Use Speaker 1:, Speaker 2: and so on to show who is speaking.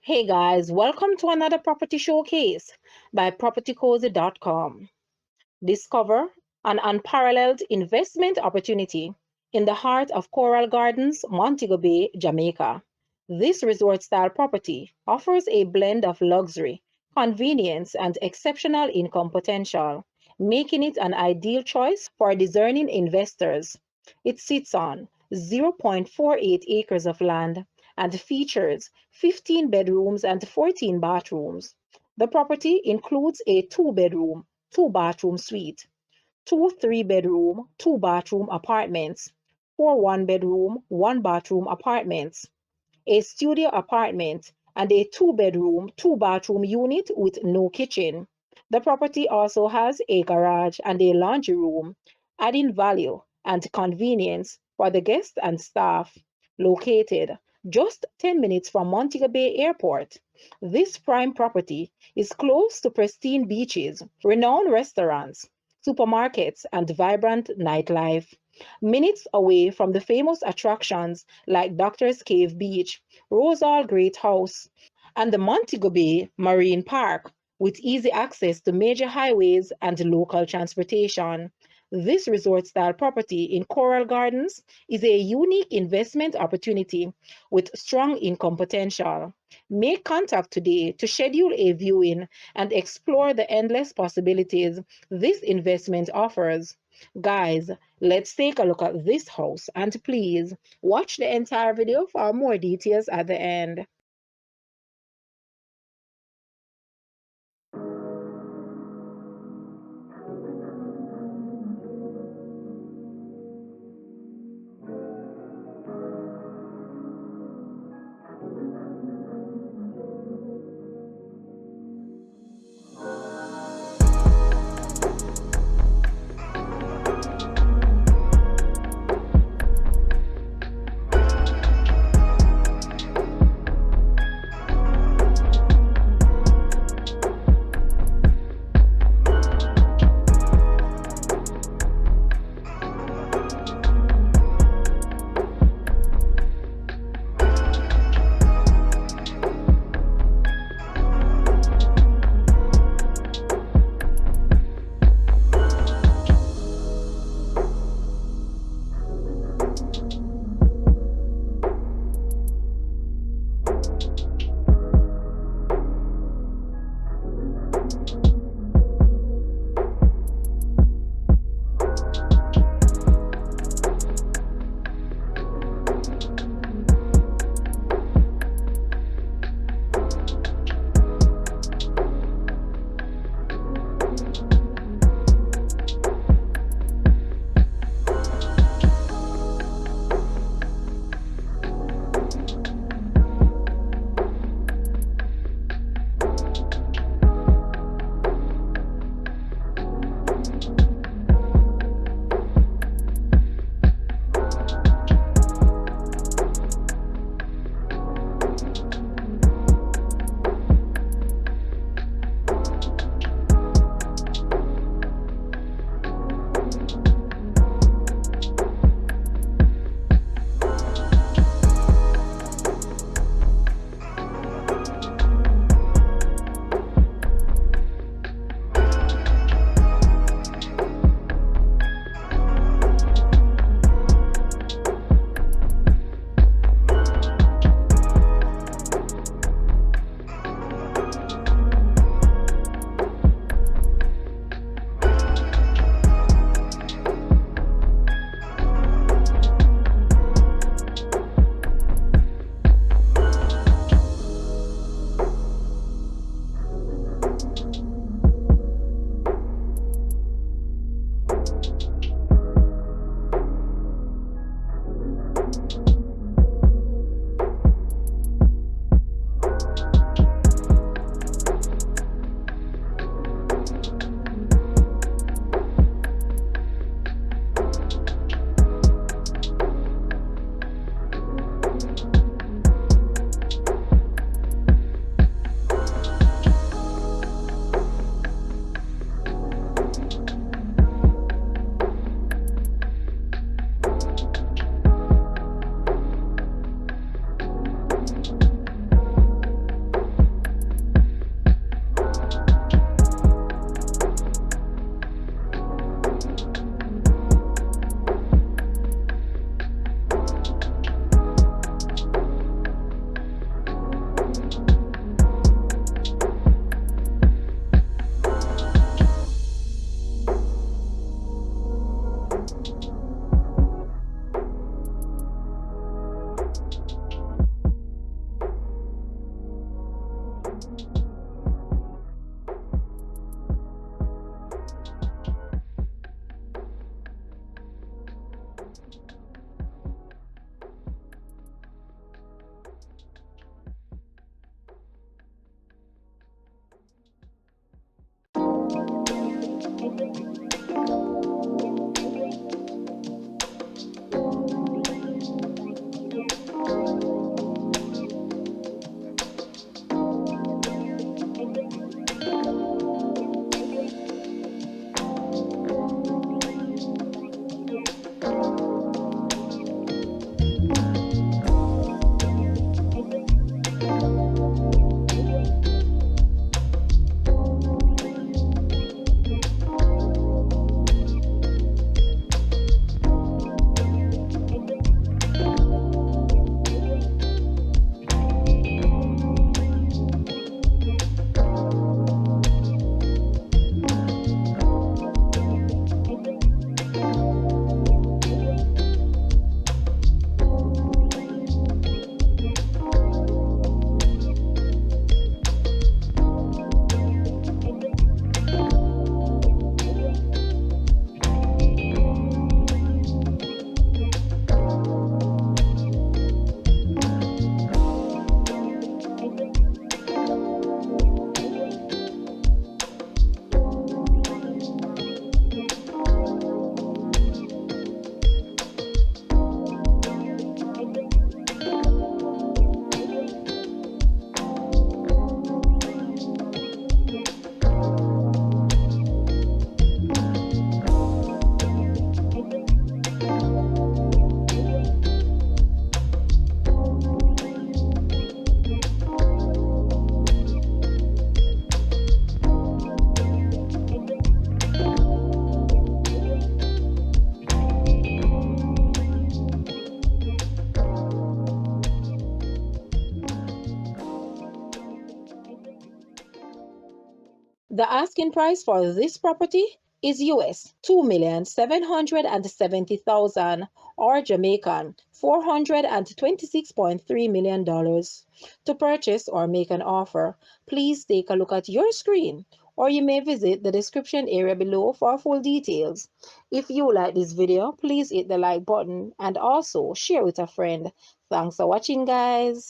Speaker 1: Hey guys, welcome to another property showcase by propertycozy.com. Discover an unparalleled investment opportunity in the heart of Coral Gardens, Montego Bay, Jamaica. This resort style property offers a blend of luxury, convenience, and exceptional income potential, making it an ideal choice for discerning investors. It sits on 0.48 acres of land and features 15 bedrooms and 14 bathrooms. The property includes a two-bedroom, two-bathroom suite, two three-bedroom, two-bathroom apartments, four one-bedroom, one-bathroom apartments, a studio apartment, and a two-bedroom, two-bathroom unit with no kitchen. The property also has a garage and a laundry room, adding value and convenience for the guests and staff. Located just 10 minutes from Montego Bay Airport, this prime property is close to pristine beaches, renowned restaurants, supermarkets, and vibrant nightlife. Minutes away from the famous attractions like Doctor's Cave Beach, Rosal Great House, and the Montego Bay Marine Park, with easy access to major highways and local transportation. This resort style property in Coral Gardens is a unique investment opportunity with strong income potential. Make contact today to schedule a viewing and explore the endless possibilities this investment offers. Guys, let's take a look at this house and please watch the entire video for more details at the end. The asking price for this property is US 2,770,000 or Jamaican $426.3 million. To purchase or make an offer, please take a look at your screen, or you may visit the description area below for full details. If you like this video, please hit the like button and also share with a friend. Thanks for watching, guys.